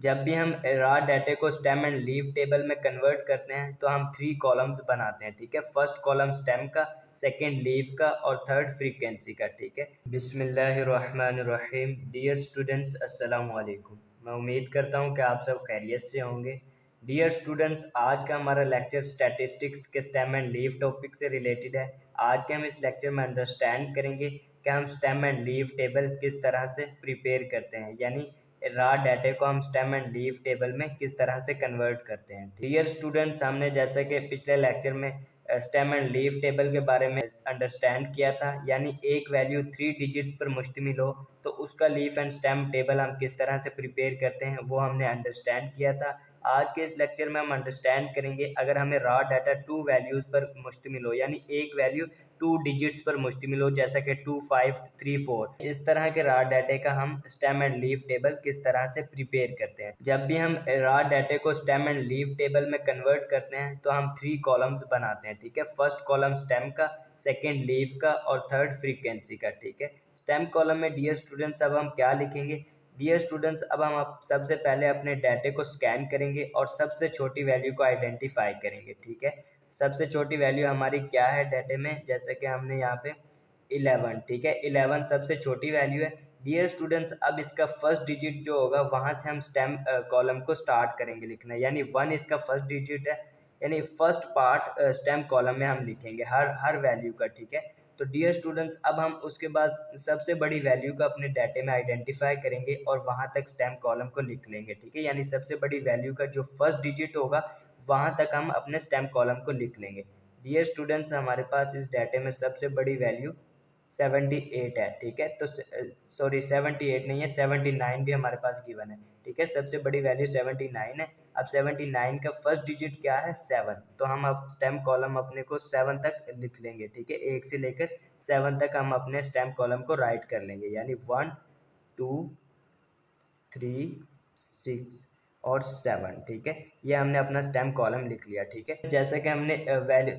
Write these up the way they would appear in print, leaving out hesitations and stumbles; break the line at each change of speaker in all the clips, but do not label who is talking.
जब भी हम रॉ डाटे को स्टेम एंड लीफ टेबल में कन्वर्ट करते हैं तो हम 3 कॉलम्स बनाते हैं, ठीक है। फर्स्ट कॉलम स्टेम का, सेकंड लीफ का और थर्ड फ्रीक्वेंसी का, ठीक है। बिस्मिल्लाहिर्रहमानिर्रहीम। डियर स्टूडेंट्स, अस्सलाम वालेकुम। मैं उम्मीद करता हूँ कि आप सब खैरियत से होंगे। डियर स्टूडेंट्स, आज का हमारा लेक्चर स्टैटिस्टिक्स के स्टेम एंड लीफ टॉपिक से रिलेटेड है। आज के हम इस लेक्चर में अंडरस्टैंड करेंगे कि हम स्टेम एंड लीफ टेबल किस तरह से प्रिपेयर करते हैं, यानी रॉ डाटे को हम स्टेम एंड लीफ टेबल में किस तरह से कन्वर्ट करते हैं। डियर स्टूडेंट्स, हमने जैसे कि पिछले लेक्चर में स्टेम एंड लीफ टेबल के बारे में अंडरस्टैंड किया था, यानी एक वैल्यू 3 डिजिट्स पर मुश्तमिल हो तो उसका लीफ एंड स्टेम टेबल हम किस तरह से प्रिपेयर करते हैं वो हमने अंडरस्टैंड किया था। आज के इस लेक्चर में हम अंडरस्टैंड करेंगे अगर हमें रॉ डाटा 2 वैल्यूज़ पर मुश्तमिल हो, यानी एक वैल्यू 2 डिजिट्स पर मुश्तमिल हो, जैसा कि 2, 5, 3, 4, इस तरह के रॉ डाटे का हम स्टेम एंड लीफ टेबल किस तरह से प्रिपेयर करते हैं। जब भी हम रॉ डाटे को स्टेम एंड लीफ टेबल में कन्वर्ट करते हैं तो हम 3 कॉलम्स बनाते हैं, ठीक है। फर्स्ट कॉलम स्टेम का, सेकेंड लीफ का और थर्ड फ्रीक्वेंसी का, ठीक है। स्टेम कॉलम में डियर स्टूडेंट्स अब हम क्या लिखेंगे? डियर स्टूडेंट्स, अब हम सबसे पहले अपने डाटे को स्कैन करेंगे और सबसे छोटी वैल्यू को आइडेंटिफाई करेंगे, ठीक है। सबसे छोटी वैल्यू हमारी क्या है डाटे में, जैसे कि हमने यहाँ पे 11, ठीक है। 11 सबसे छोटी वैल्यू है। डियर स्टूडेंट्स, अब इसका फर्स्ट डिजिट जो होगा वहाँ से हम स्टेम कॉलम को स्टार्ट करेंगे लिखना, यानी 1 इसका फर्स्ट डिजिट है, यानी फर्स्ट पार्ट स्टेम कॉलम में हम लिखेंगे हर वैल्यू का, ठीक है। तो डियर स्टूडेंट्स, अब हम उसके बाद सबसे बड़ी वैल्यू को अपने डाटे में आइडेंटिफाई करेंगे और वहाँ तक स्टेम कॉलम को लिख लेंगे, ठीक है। यानी सबसे बड़ी वैल्यू का जो फर्स्ट डिजिट होगा वहाँ तक हम अपने स्टेम कॉलम को लिख लेंगे। डियर स्टूडेंट्स, हमारे पास इस डाटे में सबसे बड़ी वैल्यू 78 है, ठीक है। तो सॉरी, 78 नहीं है, 79 भी हमारे पास गिवन है, ठीक है। सबसे बड़ी वैल्यू 79 है। अब 79 का फर्स्ट डिजिट क्या है? 7। तो हम अब स्टेम कॉलम अपने को 7 तक लिख लेंगे, ठीक है। 1 से लेकर 7 तक हम अपने स्टेम कॉलम को राइट कर लेंगे, यानी 1, 2, 3, 6 और 7, ठीक है। ये हमने अपना स्टेम कॉलम लिख लिया, ठीक है। जैसे कि हमने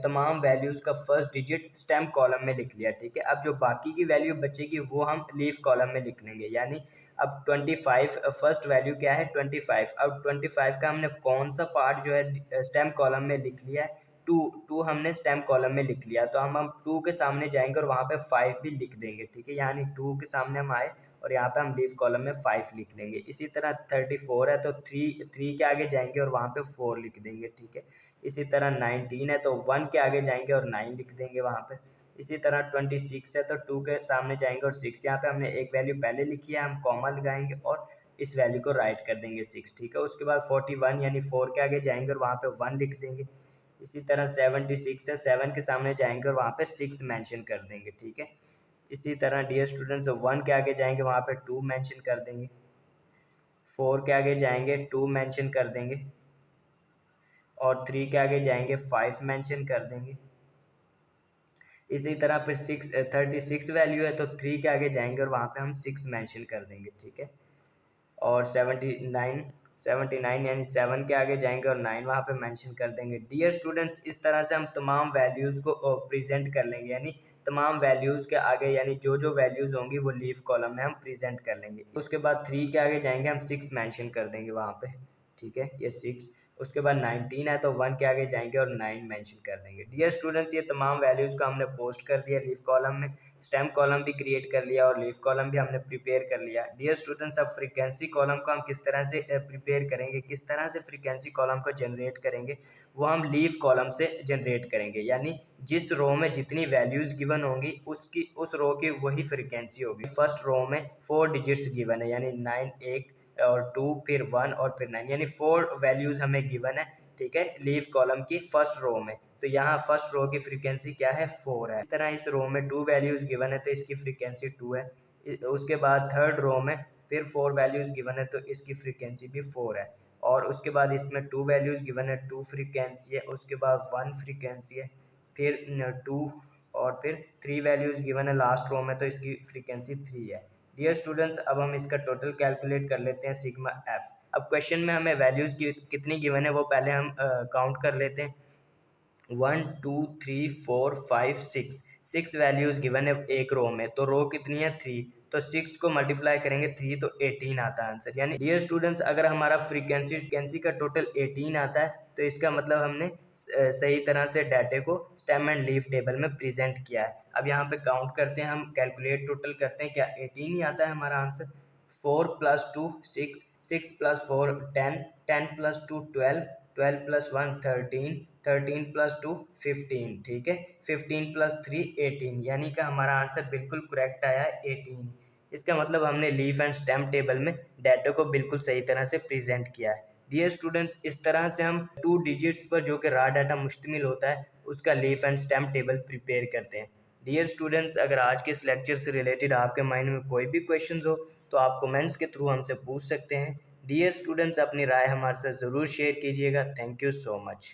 तमाम वैल्यूज़ का फर्स्ट डिजिट स्टेम कॉलम में लिख लिया, ठीक है। अब जो बाकी की वैल्यू बचेगी वो हम लीफ कॉलम में लिख लेंगे, यानी अब 25 फर्स्ट वैल्यू क्या है? 25। अब 25 का हमने कौन सा पार्ट जो है स्टेम कॉलम में लिख लिया है? 2 हमने स्टेम कॉलम में लिख लिया, तो हम 2 के सामने जाएंगे और वहाँ पे 5 भी लिख देंगे, ठीक है। यानी 2 के सामने हम आए और यहाँ पे हम लीफ कॉलम में 5 लिख लेंगे। इसी तरह 34 है तो 3 के आगे जाएंगे और वहाँ पे 4 लिख देंगे, ठीक है। इसी तरह 19 है तो 1 के आगे जाएंगे और 9 लिख देंगे वहाँ पे। इसी तरह 26 है तो 2 के सामने जाएंगे और 6, यहाँ पे हमने एक वैल्यू पहले लिखी है, हम कॉमा लगाएंगे और इस वैल्यू को राइट कर देंगे 6, ठीक है। उसके बाद 41 यानी 4 के आगे जाएंगे और वहाँ पे 1 लिख देंगे। इसी तरह 76 है, 7 के सामने जाएंगे और वहाँ पे 6 मेंशन कर देंगे, ठीक है। इसी तरह डियर स्टूडेंट्स, 1 के आगे जाएंगे वहाँ पे 2 मेंशन कर देंगे, 4 के आगे जाएंगे 2 मेंशन कर देंगे और 3 के आगे जाएंगे 5 मेंशन कर देंगे। इसी तरह फिर 36 वैल्यू है तो 3 के आगे जाएंगे और वहाँ पे हम 6 मेंशन कर देंगे, ठीक है। और 79 यानी 7 के आगे जाएंगे और 9 वहाँ पे मेंशन कर देंगे। डियर स्टूडेंट्स, इस तरह से हम तमाम वैल्यूज़ को प्रेजेंट कर लेंगे, यानी तमाम वैल्यूज़ के आगे यानी जो जो वैल्यूज़ होंगी वो लीफ कॉलम में हम प्रेजेंट कर लेंगे। उसके बाद 3 के आगे जाएंगे हम 6 मेंशन कर देंगे वहाँ पे, ठीक है, ये 6। उसके बाद 19 है तो 1 के आगे जाएंगे और 9 मेंशन कर देंगे। डियर स्टूडेंट्स, ये तमाम वैल्यूज़ को हमने पोस्ट कर दिया लीफ कॉलम में, स्टेम कॉलम भी क्रिएट कर लिया और लीफ कॉलम भी हमने प्रिपेयर कर लिया। डियर स्टूडेंट्स, अब फ्रीक्वेंसी कॉलम को हम किस तरह से प्रिपेयर करेंगे, किस तरह से फ्रीक्वेंसी कॉलम को जनरेट करेंगे, वो हम लीफ कॉलम से जनरेट करेंगे, यानी जिस रो में जितनी वैल्यूज़ गिवन होंगी उस रो की वही फ्रीक्वेंसी होगी। फर्स्ट रो में 4 डिजिट्स गिवन है, यानी 9, 1 और 2, फिर 1 और फिर 9, यानी 4 वैल्यूज़ हमें गिवन है, ठीक है, लीफ कॉलम की फर्स्ट रो में। तो यहाँ फर्स्ट रो की फ्रीक्वेंसी क्या है? 4 है। इस तरह इस रो में 2 वैल्यूज़ गिवन है तो इसकी फ्रीक्वेंसी 2 है। उसके बाद थर्ड रो में फिर 4 वैल्यूज़ गिवन है तो इसकी फ्रीक्वेंसी भी 4 है। और उसके बाद इसमें 2 वैल्यूज़ गिवन है, 2 फ्रीक्वेंसी है। उसके बाद 1 फ्रीक्वेंसी है, फिर 2 और फिर 3 वैल्यूज़ गिवन है लास्ट रो में तो इसकी फ्रीक्वेंसी 3 है। डियर स्टूडेंट्स, अब हम इसका टोटल कैलकुलेट कर लेते हैं सिग्मा एफ। अब क्वेश्चन में हमें वैल्यूज़ कितनी गिवन है वो पहले हम काउंट कर लेते हैं। 1, 2, 3, 4, 5, 6 वैल्यूज़ गिवन है एक रो में, तो रो कितनी है? 3। तो 6 को मल्टीप्लाई करेंगे 3 तो 18 आता है आंसर। यानी डियर स्टूडेंट्स, अगर हमारा फ्रीक्वेंसी का टोटल 18 आता है तो इसका मतलब हमने सही तरह से डाटे को स्टेम एंड लीफ टेबल में प्रेजेंट किया है। अब यहाँ पे काउंट करते हैं, हम कैलकुलेट टोटल करते हैं, क्या 18 ही आता है हमारा आंसर। 4 + 2 6, 6 + 4 10, 10 + 2 12, 12 + 1 13, 13 + 2 15, ठीक है। 15 + 3 18, यानी कि हमारा आंसर बिल्कुल करेक्ट आया है 18। इसका मतलब हमने लीफ एंड स्टेम टेबल में डाटा को बिल्कुल सही तरह से प्रेजेंट किया है। डियर स्टूडेंट्स, इस तरह से हम 2 डिजिट्स पर जो कि रॉ डाटा मुश्तमिल होता है उसका leaf and stem table prepare करते हैं। डियर स्टूडेंट्स, अगर आज के इस लेक्चर से रिलेटेड आपके माइंड में कोई भी क्वेश्चंस हो तो आप कमेंट्स के थ्रू हमसे पूछ सकते हैं। डियर स्टूडेंट्स, अपनी राय हमारे साथ ज़रूर शेयर कीजिएगा। Thank you so much.